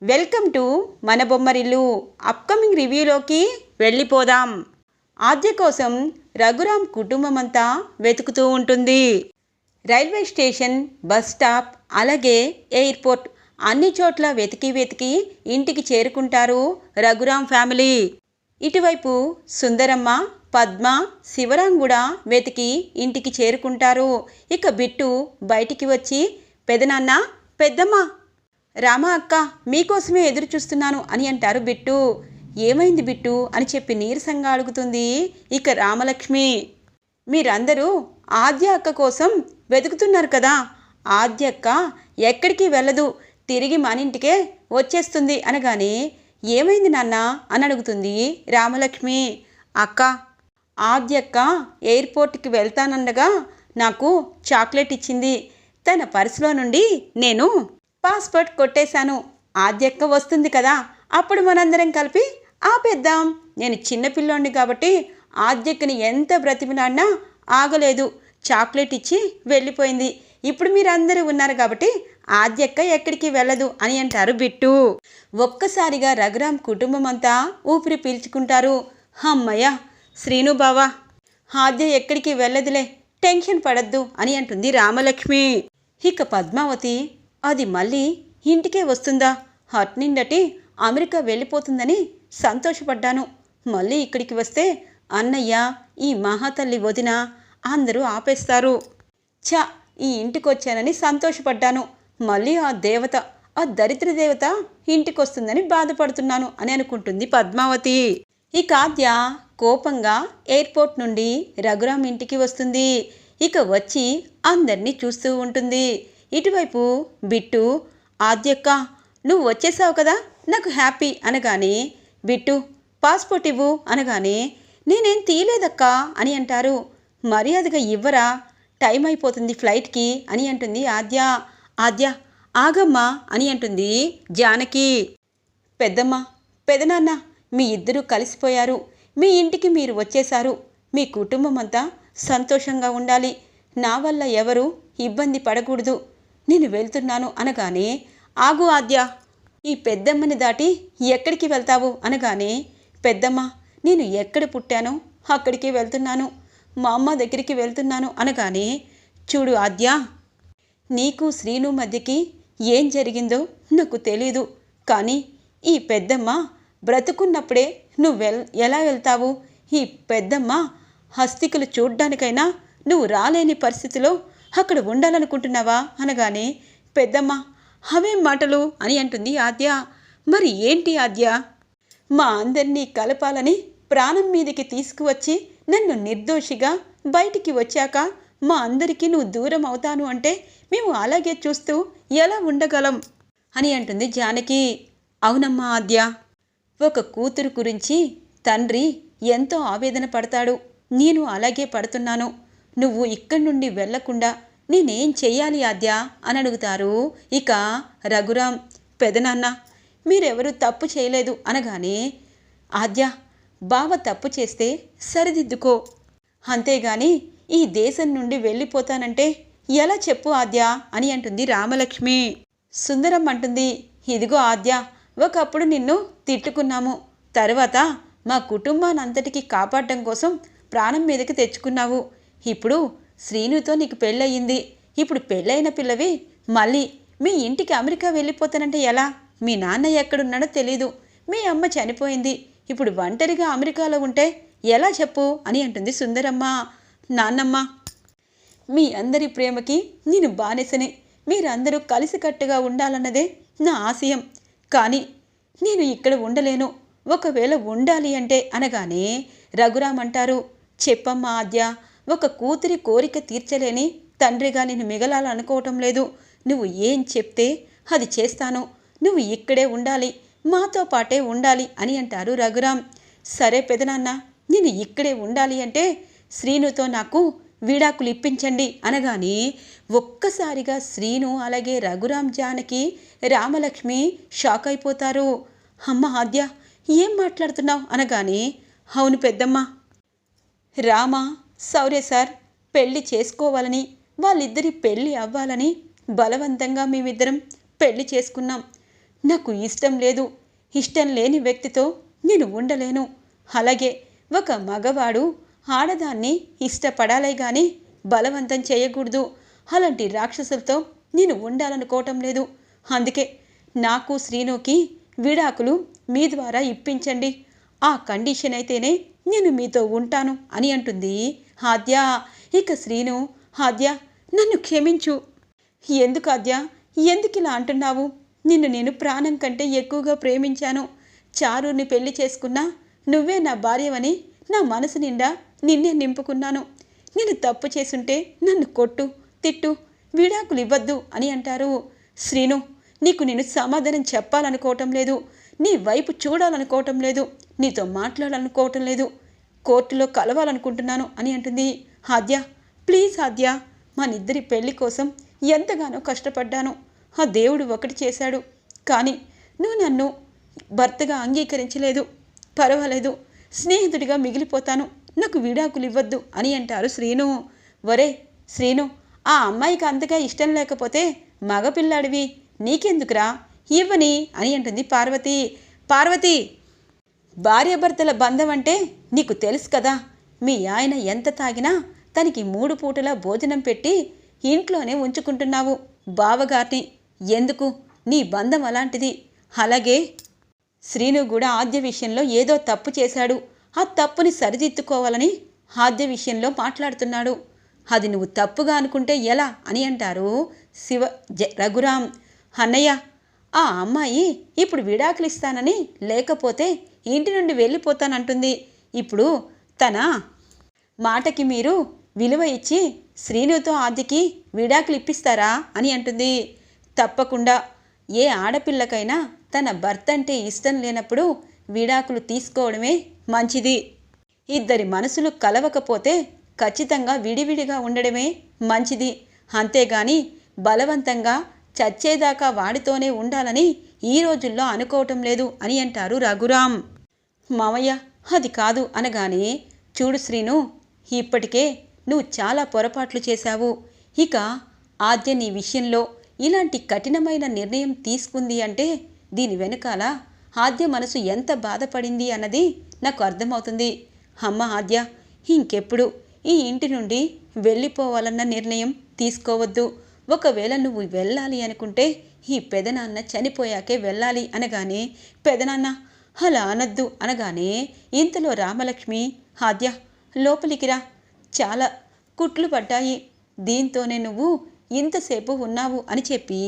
Welcome to మన Bommarillu. Upcoming రివ్యూలోకి వెళ్ళిపోదాం. ఆద్య కోసం రఘురామ్ కుటుంబమంతా వెతుకుతూ ఉంటుంది. రైల్వే స్టేషన్, బస్ స్టాప్, అలాగే ఎయిర్పోర్ట్ అన్ని చోట్ల వెతికి ఇంటికి చేరుకుంటారు రఘురామ్ ఫ్యామిలీ. ఇటువైపు సుందరమ్మ, పద్మ, శివరాం కూడా వెతికి ఇంటికి చేరుకుంటారు. ఇక బిట్టు బయటికి వచ్చి, పెదనాన్న, పెద్దమ్మ, రామా అక్క, మీకోసమే ఎదురు చూస్తున్నాను అని అంటారు బిట్టు. ఏమైంది బిట్టు అని చెప్పి నీరసంగా అడుగుతుంది ఇక రామలక్ష్మి. మీరందరూ ఆద్య అక్క కోసం వెతుకుతున్నారు కదా, ఆద్య అక్క ఎక్కడికి వెళ్ళదు, తిరిగి మన ఇంటికే వచ్చేస్తుంది అనగానే, ఏమైంది నాన్న అని అడుగుతుంది రామలక్ష్మి. అక్క, ఆద్య అక్క ఎయిర్పోర్ట్కి వెళ్తానన్నగా నాకు చాక్లెట్ ఇచ్చింది. తన పర్సులో నుండి నేను పాస్పోర్ట్ కొట్టేశాను. ఆద్యక్క వస్తుంది కదా, అప్పుడు మనందరం కలిపి ఆపేద్దాం. నేను చిన్నపిల్లోడిని కాబట్టి ఆద్యక్కని ఎంత బ్రతిమిలాడినా ఆగలేదు. చాక్లెట్ ఇచ్చి వెళ్ళిపోయింది. ఇప్పుడు మీరందరూ ఉన్నారు కాబట్టి ఆద్యక్క ఎక్కడికి వెళ్ళదు అని అంటారు బిట్టు. ఒక్కసారిగా రఘురామ్ కుటుంబం అంతా ఊపిరి పీల్చుకుంటారు. అమ్మయ్య, శ్రీను బావా, ఆద్య ఎక్కడికి వెళ్ళదులే, టెన్షన్ పడద్దు అని అంటుంది రామలక్ష్మి. ఇక పద్మావతి, అది మళ్ళీ ఇంటికే వస్తుందా, అట్నిండటి అమెరికా వెళ్ళిపోతుందని సంతోషపడ్డాను. మళ్ళీ ఇక్కడికి వస్తే అన్నయ్య, ఈ మహాతల్లి, వదిన అందరూ ఆపేస్తారు. ఈ ఇంటికి వచ్చానని సంతోషపడ్డాను. మళ్ళీ ఆ దేవత, ఆ దరిద్ర దేవత ఇంటికి వస్తుందని బాధపడుతున్నాను అని అనుకుంటుంది పద్మావతి. ఇక ఆద్య కోపంగా ఎయిర్పోర్ట్ నుండి రఘురామ్ ఇంటికి వస్తుంది. ఇక వచ్చి అందరినీ చూస్తూ ఉంటుంది. ఇటువైపు బిట్టు, ఆద్యక్క నువ్వు వచ్చేసావు కదా, నాకు హ్యాపీ అనగానే, బిట్టు పాస్పోర్ట్ ఇవ్వు అనగానే, నేనేం తీయలేదక్కా అని అంటారు. మర్యాదగా ఇవ్వరా, టైం అయిపోతుంది ఫ్లైట్కి అని అంటుంది ఆద్య. ఆద్య ఆగమ్మా అని అంటుంది జానకి. పెద్దమ్మ, పెదనాన్న, మీ ఇద్దరూ కలిసిపోయారు. మీ ఇంటికి మీరు వచ్చేశారు. మీ కుటుంబం అంతా సంతోషంగా ఉండాలి. నా వల్ల ఎవరు ఇబ్బంది పడకూడదు. నేను వెళ్తున్నాను అనగానే, ఆగు ఆద్య, ఈ పెద్దమ్మని దాటి ఎక్కడికి వెళ్తావు అనగానే, పెద్దమ్మ, నేను ఎక్కడ పుట్టానో అక్కడికి వెళ్తున్నాను, మా అమ్మ దగ్గరికి వెళ్తున్నాను అనగానే, చూడు ఆద్య, నీకు శ్రీను మధ్యకి ఏం జరిగిందో నాకు తెలీదు. కానీ ఈ పెద్దమ్మ బ్రతుకున్నప్పుడే నువ్వు ఎలా వెళ్తావు? ఈ పెద్దమ్మ హస్తికులు చూడ్డానికైనా నువ్వు రాలేని పరిస్థితిలో అక్కడ ఉండాలనుకుంటున్నావా అనగానే, పెద్దమ్మ అవేం మాటలు అని అంటుంది ఆద్య. మరి ఏంటి ఆద్య? మా అందరినీ కలపాలని ప్రాణం మీదకి తీసుకువచ్చి నన్ను నిర్దోషిగా బయటికి వచ్చాక మా అందరికీ నువ్వు దూరం అవుతాను అంటే మేము అలాగే చూస్తూ ఎలా ఉండగలం అని అంటుంది జానకి. అవునమ్మా ఆద్య, ఒక కూతురు గురించి తండ్రి ఎంతో ఆవేదన పడతాడు. నేను అలాగే పడుతున్నాను. నువ్వు ఇక్కడి నుండి వెళ్లకుండా నేనేం చెయ్యాలి ఆద్య అని అడుగుతారు ఇక రఘురామ్. పెదనాన్న, మీరెవరూ తప్పు చేయలేదు అనగానే, ఆద్య, బావ తప్పు చేస్తే సరిదిద్దుకో, అంతేగాని ఈ దేశం నుండి వెళ్ళిపోతానంటే ఎలా చెప్పు ఆద్య అని అంటుంది రామలక్ష్మి. సుందరం అంటుంది, ఇదిగో ఆద్య, ఒకప్పుడు నిన్ను తిట్టుకున్నాము, తర్వాత మా కుటుంబానంతటికీ కాపాడడం కోసం ప్రాణం మీదకి తెచ్చుకున్నావు. ఇప్పుడు శ్రీనుతో నీకు పెళ్ళయింది. ఇప్పుడు పెళ్ళైన పిల్లవి మళ్ళీ మీ ఇంటికి అమెరికా వెళ్ళిపోతానంటే ఎలా? మీ నాన్న ఎక్కడున్నాడో తెలీదు, మీ అమ్మ చనిపోయింది, ఇప్పుడు ఒంటరిగా అమెరికాలో ఉంటే ఎలా చెప్పు అని అంటుంది సుందరమ్మ. నాన్నమ్మ, మీ అందరి ప్రేమకి నేను బానిసని, మీరందరూ కలిసికట్టుగా ఉండాలన్నదే నా ఆశయం. కానీ నేను ఇక్కడ ఉండలేను, ఒకవేళ ఉండాలి అంటే అనగానే రఘురామ్ అంటారు, చెప్పమ్మా ఆద్య, ఒక కూతురి కోరిక తీర్చలేని తండ్రిగా నేను మిగలాలనుకోవటం లేదు. నువ్వు ఏం చెప్తే అది చేస్తాను. నువ్వు ఇక్కడే ఉండాలి, మాతో పాటే ఉండాలి అని అంటారు రఘురామ్. సరే పెదనాన్న, నేను ఇక్కడే ఉండాలి అంటే శ్రీనుతో నాకు విడాకులు ఇప్పించండి అనగానే ఒక్కసారిగా శ్రీను, అలాగే రఘురామ్, జానకి, రామలక్ష్మి షాక్ అయిపోతారు. అమ్మ ఆద్య, ఏం మాట్లాడుతున్నావు అనగానే, అవును పెద్దమ్మ, రామ, శౌర్య సార్ పెళ్లి చేసుకోవాలని, వాళ్ళిద్దరి పెళ్ళి అవ్వాలని బలవంతంగా మేమిద్దరం పెళ్లి చేసుకున్నాం. నాకు ఇష్టం లేదు. ఇష్టం లేని వ్యక్తితో నేను ఉండలేను. అలాగే ఒక మగవాడు ఆడదాన్ని ఇష్టపడాలే గాని బలవంతం చేయకూడదు. అలాంటి రాక్షసులతో నేను ఉండాలనుకోవటం లేదు. అందుకే నాకు శ్రీనుకి విడాకులు మీ ద్వారా ఇప్పించండి. ఆ కండిషన్ అయితేనే నేను మీతో ఉంటాను అని అంటుంది ఆద్య. ఇక శ్రీను, ఆద్య నన్ను క్షమించు. ఎందుకు ఆద్య, ఎందుకు ఇలా అంటున్నావు? నిన్ను నేను ప్రాణం కంటే ఎక్కువగా ప్రేమించాను. చారుని పెళ్లి చేసుకున్నా నువ్వే నా భార్యవని నా మనసు నిండా నిన్నే నింపుకున్నాను. నేను తప్పు చేసుంటే నన్ను కొట్టు, తిట్టు, విడాకులు ఇవ్వద్దు అని అంటారు. శ్రీను, నీకు నేను సమాధానం చెప్పాలనుకోవటం లేదు. నీ వైపు చూడాలనుకోవటం లేదు. నీతో మాట్లాడాలనుకోవటం లేదు. కోర్టులో కలవాలనుకుంటున్నాను అని అంటుంది. ఆద్య, ప్లీజ్ ఆద్య, మనిద్దరి పెళ్లి కోసం ఎంతగానో కష్టపడ్డాను. ఆ దేవుడు ఒకటి చేశాడు. కానీ నువ్వు నన్ను భర్తగా అంగీకరించలేదు. పర్వాలేదు, స్నేహితుడిగా మిగిలిపోతాను. నాకు విడాకులు ఇవ్వద్దు అని అంటారు శ్రీను. ఒరే శ్రీను, ఆ అమ్మాయికి అంతగా ఇష్టం లేకపోతే మగపిల్లాడివి నీకెందుకురా, ఇవ్వని అని అంటుంది పార్వతి. పార్వతి, భార్యాభర్తల బంధం అంటే నీకు తెలుసు కదా. మీ ఆయన ఎంత తాగినా తనకి 3 పూటలా భోజనం పెట్టి ఇంట్లోనే ఉంచుకుంటున్నావు బావగారిని. ఎందుకు? నీ బంధం అలాంటిది. అలాగే శ్రీను కూడా ఆద్య విషయంలో ఏదో తప్పు చేశాడు. ఆ తప్పుని సరిదిద్దుకోవాలని ఆద్య విషయంలో మాట్లాడుతున్నాడు. అది నువ్వు తప్పుగా అనుకుంటే ఎలా అని అంటారు రఘురాం. అన్నయ్య, ఆ అమ్మాయి ఇప్పుడు విడాకులు ఇస్తానని, లేకపోతే ఇంటి నుండి వెళ్ళిపోతానంటుంది. ఇప్పుడు తన మాటకి మీరు విలువ ఇచ్చి శ్రీనుతో ఆద్యకి విడాకులు ఇప్పిస్తారా అని అంటుంది. తప్పకుండా. ఏ ఆడపిల్లకైనా తన భర్త అంటే ఇష్టం లేనప్పుడు విడాకులు తీసుకోవడమే మంచిది. ఇద్దరి మనసులు కలవకపోతే ఖచ్చితంగా విడివిడిగా ఉండడమే మంచిది. అంతేగాని బలవంతంగా చచ్చేదాకా వాడితోనే ఉండాలని ఈ రోజుల్లో అనుకోవటం లేదు అని అంటారు రఘురాం. మామయ్య, అది కాదు అనగానే, చూడు శ్రీను, ఇప్పటికే నువ్వు చాలా పొరపాట్లు చేశావు. ఇక ఆద్య నీ విషయంలో ఇలాంటి కఠినమైన నిర్ణయం తీసుకుంది అంటే దీని వెనకాల ఆద్య మనసు ఎంత బాధపడింది అన్నది నాకు అర్థమవుతుంది. అమ్మ ఆద్య, ఇంకెప్పుడు ఈ ఇంటి నుండి వెళ్ళిపోవాలన్న నిర్ణయం తీసుకోవద్దు. ఒకవేళ నువ్వు వెళ్ళాలి అనుకుంటే ఈ పెదనాన్న చనిపోయాకే వెళ్ళాలి అనగానే, పెదనాన్న అలా అనద్దు అనగానే, ఇంతలో రామలక్ష్మి, ఆద్య లోపలికి రా, చాలా కుట్లు పడ్డాయి, దీంతోనే నువ్వు ఇంతసేపు ఉన్నావు అని చెప్పి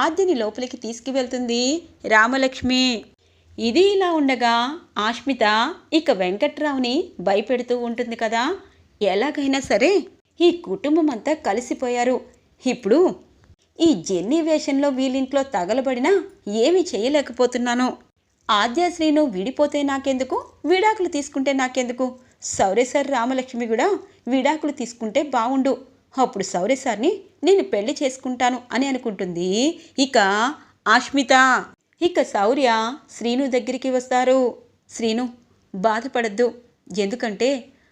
ఆద్యని లోపలికి తీసుకువెళ్తుంది రామలక్ష్మి. ఇది ఇలా ఉండగా ఆష్మిత ఇక వెంకట్రావుని భయపెడుతూ ఉంటుంది కదా. ఎలాగైనా సరే ఈ కుటుంబం అంతా కలిసిపోయారు. ఇప్పుడు ఈ జెన్నీ వేషంలో వీళ్ళింట్లో తగలబడినా ఏమీ చేయలేకపోతున్నాను. ఆద్య శ్రీను విడిపోతే నాకెందుకు, విడాకులు తీసుకుంటే నాకెందుకు? సౌరేసార్ రామలక్ష్మి కూడా విడాకులు తీసుకుంటే బాగుండు. అప్పుడు సౌరేసార్ని నేను పెళ్లి చేసుకుంటాను అని అనుకుంటుంది ఇక ఆష్మిత. ఇక శౌర్య శ్రీను దగ్గరికి వస్తారు. శ్రీను, బాధపడద్దు. ఎందుకంటే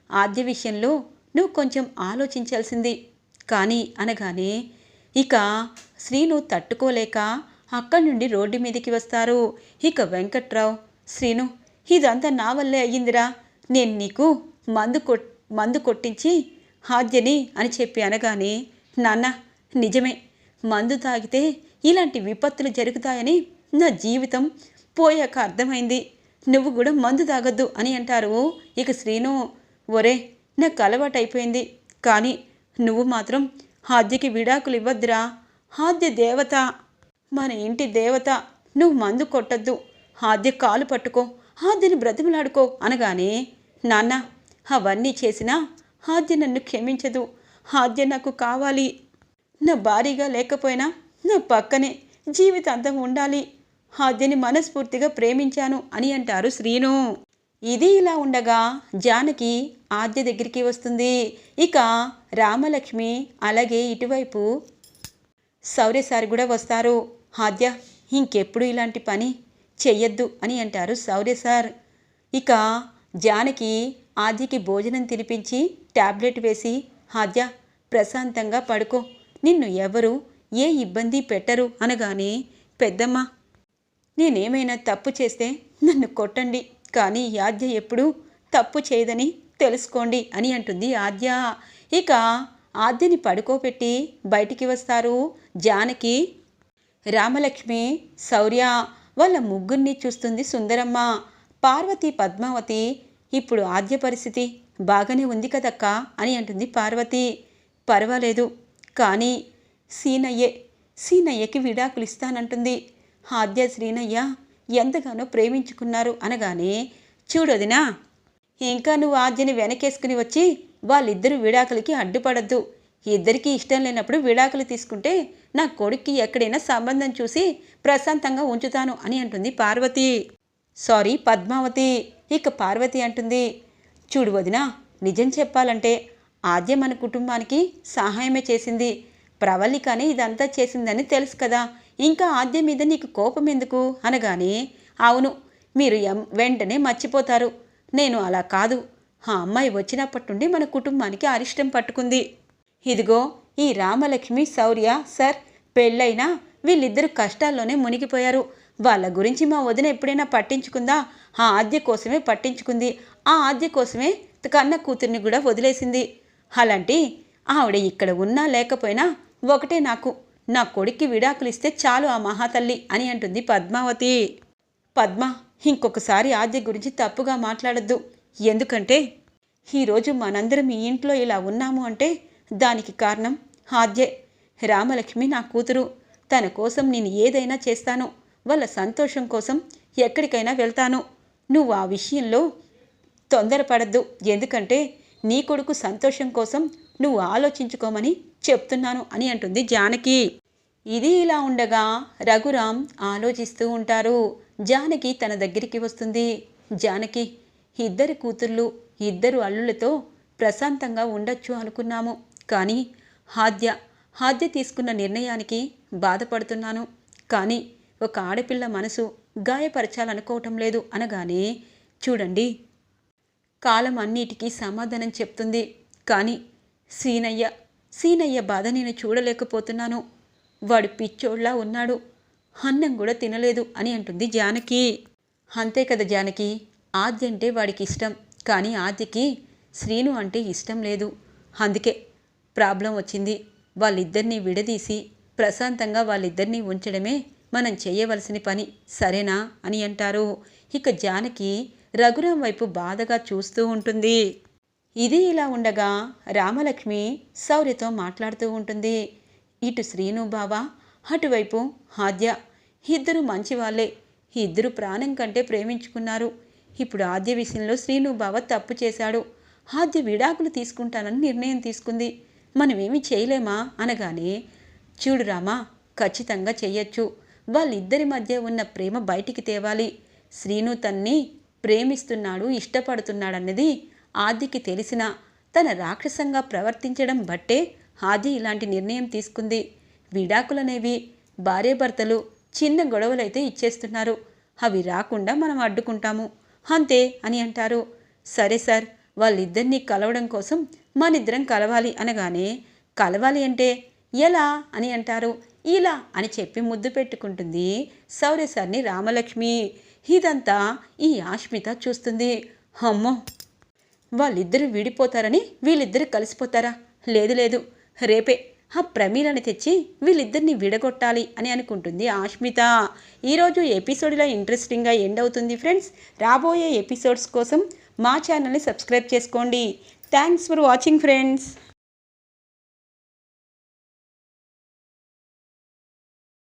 ఆద్య విషయంలో నువ్వు కొంచెం ఆలోచించాల్సింది. కానీ అనగానే ఇక శ్రీను తట్టుకోలేక అక్కడి నుండి రోడ్డు మీదకి వస్తారు. ఇక వెంకట్రావు, శ్రీను, ఇదంతా నా వల్లే అయ్యిందిరా. నేను నీకు మందు కొట్టించి ఆద్యని అని చెప్పి అనగానే, నాన్న నిజమే, మందు తాగితే ఇలాంటి విపత్తులు జరుగుతాయని నా జీవితం పోయాక అర్థమైంది. నువ్వు కూడా మందు తాగొద్దు అని అంటారు ఇక శ్రీను. ఒరే, నాకు అలవాటైపోయింది. కానీ నువ్వు మాత్రం ఆద్యకి విడాకులు ఇవ్వద్దురా. ఆద్య దేవత, మన ఇంటి దేవత. నువ్వు మందు కొట్టద్దు. ఆద్య కాలు పట్టుకో, ఆద్యని బ్రతిమలాడుకో అనగానే, నాన్న అవన్నీ చేసినా ఆద్య నన్ను క్షమించదు. ఆద్య నాకు కావాలి. నా భారీగా లేకపోయినా నా పక్కనే జీవితాంతం ఉండాలి. ఆద్యని మనస్ఫూర్తిగా ప్రేమించాను అని అంటారు శ్రీను. ఇది ఇలా ఉండగా జానకి ఆద్య దగ్గరికి వస్తుంది. ఇక రామలక్ష్మి అలాగే ఇటువైపు శౌర్యసారి కూడా వస్తారు. ఆద్య, ఇంకెప్పుడు ఇలాంటి పని చెయ్యొద్దు అని అంటారు శౌర్యసార్. ఇక జానకి ఆద్యకి భోజనం తినిపించి టాబ్లెట్ వేసి, ఆద్య ప్రశాంతంగా పడుకో, నిన్ను ఎవరు ఏ ఇబ్బంది పెట్టరు అనగానే, పెద్దమ్మ నేనేమైనా తప్పు చేస్తే నన్ను కొట్టండి, కానీ ఆద్య ఎప్పుడూ తప్పు చేయదని తెలుసుకోండి అని అంటుంది ఆద్య. ఇక ఆద్యని పడుకోబెట్టి బయటికి వస్తారు జానకి, రామలక్ష్మి, శౌర్య. వాళ్ళ ముగ్గురిని చూస్తుంది సుందరమ్మ. పార్వతి, పద్మావతి, ఇప్పుడు ఆద్య పరిస్థితి బాగానే ఉంది కదక్కా అని అంటుంది పార్వతి. పర్వాలేదు, కానీ సీనయ్యకి విడాకులు ఇస్తానంటుంది. ఆద్య శ్రీనయ్య ఎంతగానో ప్రేమించుకున్నారు అనగానే, చూడొదినా, ఇంకా నువ్వు ఆద్యని వెనకేసుకుని వచ్చి వాళ్ళిద్దరూ విడాకులకి అడ్డుపడద్దు. ఇద్దరికీ ఇష్టం లేనప్పుడు విడాకులు తీసుకుంటే నా కొడుక్కి ఎక్కడైనా సంబంధం చూసి ప్రశాంతంగా ఉంచుతాను అని అంటుంది పార్వతి. సారీ పద్మావతి. ఇక పార్వతి అంటుంది, చూడు వదినా, నిజం చెప్పాలంటే ఆద్య మన కుటుంబానికి సహాయమే చేసింది. ప్రవల్లికనే ఇదంతా చేసిందని తెలుసు కదా, ఇంకా ఆద్య మీద నీకు కోపం ఎందుకు అనగానే, అవును, మీరు వెంటనే మర్చిపోతారు. నేను అలా కాదు. ఆ అమ్మాయి వచ్చినప్పటి నుండి మన కుటుంబానికి అరిష్టం పట్టుకుంది. ఇదిగో ఈ రామలక్ష్మి, శౌర్య సార్ పెళ్ళైనా వీళ్ళిద్దరూ కష్టాల్లోనే మునిగిపోయారు. వాళ్ళ గురించి మా వదిన ఎప్పుడైనా పట్టించుకుందా? ఆ ఆద్య కోసమే పట్టించుకుంది. ఆ ఆద్య కోసమే కన్న కూతుర్ని కూడా వదిలేసింది. అలాంటి ఆవిడ ఇక్కడ ఉన్నా లేకపోయినా ఒకటే నాకు, నా కొడుక్కి విడాకులు ఇస్తే చాలు ఆ మహాతల్లి అని అంటుంది పద్మావతి. పద్మ, ఇంకొకసారి ఆద్య గురించి తప్పుగా మాట్లాడద్దు. ఎందుకంటే ఈరోజు మనందరం ఈ ఇంట్లో ఇలా ఉన్నాము అంటే దానికి కారణం ఆద్యే. రామలక్ష్మి నా కూతురు. తన కోసం నేను ఏదైనా చేస్తాను. వాళ్ళ సంతోషం కోసం ఎక్కడికైనా వెళ్తాను. నువ్వు ఆ విషయంలో తొందరపడద్దు. ఎందుకంటే నీ కొడుకు సంతోషం కోసం నువ్వు ఆలోచించుకోమని చెప్తున్నాను అని అంటుంది జానకి. ఇది ఇలా ఉండగా రఘురాం ఆలోచిస్తూ ఉంటారు. జానకి తన దగ్గరికి వస్తుంది. జానకి, ఇద్దరు కూతుర్లు, ఇద్దరు అల్లులతో ప్రశాంతంగా ఉండొచ్చు అనుకున్నాము, కానీ ఆద్య తీసుకున్న నిర్ణయానికి బాధపడుతున్నాను. కానీ ఒక ఆడపిల్ల మనసు గాయపరచాలనుకోవటం లేదు అనగానే, చూడండి, కాలం అన్నిటికీ సమాధానం చెప్తుంది. కానీ సీనయ్య బాధ నేను చూడలేకపోతున్నాను. వాడు పిచ్చోళ్లా ఉన్నాడు. అన్నం కూడా తినలేదు అని అంటుంది జానకి. అంతే కదా జానకి, ఆద్య అంటే వాడికి ఇష్టం, కానీ ఆద్యకి శ్రీను అంటే ఇష్టం లేదు. అందుకే ప్రాబ్లం వచ్చింది. వాళ్ళిద్దరినీ విడదీసి ప్రశాంతంగా వాళ్ళిద్దరినీ ఉంచడమే మనం చేయవలసిన పని, సరేనా అని అంటారు. ఇక జానకి రఘురాం వైపు బాధగా చూస్తూ ఉంటుంది. ఇది ఇలా ఉండగా రామలక్ష్మి శౌర్యతో మాట్లాడుతూ ఉంటుంది. ఇటు శ్రీను బావ, అటువైపు ఆద్య. ఇద్దరు మంచివాళ్లే. ఇద్దరు ప్రాణం కంటే ప్రేమించుకున్నారు. ఇప్పుడు ఆద్య విషయంలో శ్రీను బావ తప్పు చేశాడు. ఆద్య విడాకులు తీసుకుంటానని నిర్ణయం తీసుకుంది. మనమేమీ చేయలేమా అనగానే, చూడు రామా, ఖచ్చితంగా చెయ్యొచ్చు. వాళ్ళిద్దరి మధ్య ఉన్న ప్రేమ బయటికి తేవాలి. శ్రీను తన్ని ప్రేమిస్తున్నాడు, ఇష్టపడుతున్నాడన్నది ఆద్యకి తెలిసినా తన రాక్షసంగా ప్రవర్తించడం బట్టే ఆద్య ఇలాంటి నిర్ణయం తీసుకుంది. విడాకులనేవి భార్యాభర్తలు చిన్న గొడవలైతే ఇచ్చేస్తున్నారు. అవి రాకుండా మనం అడ్డుకుంటాము అంతే అని అంటారు. సరే సార్, వాళ్ళిద్దరినీ కలవడం కోసం మనిద్దరం కలవాలి అనగానే, కలవాలి అంటే ఎలా అని అంటారు. ఇలా అని చెప్పి ముద్దు పెట్టుకుంటుంది శౌర్య సార్ని రామలక్ష్మి. ఇదంతా ఈ ఆష్మిత చూస్తుంది. అమ్మో, వాళ్ళిద్దరూ విడిపోతారని వీళ్ళిద్దరూ కలిసిపోతారా? లేదు, రేపే ఆ ప్రమీలని తెచ్చి వీళ్ళిద్దరిని విడగొట్టాలి అని అనుకుంటుంది ఆష్మిత. ఈరోజు ఎపిసోడ్ ఇలా ఇంట్రెస్టింగ్గా ఎండ్ అవుతుంది ఫ్రెండ్స్. రాబోయే ఎపిసోడ్స్ కోసం మా ఛానల్ని సబ్స్క్రైబ్ చేసుకోండి. Thanks for watching friends.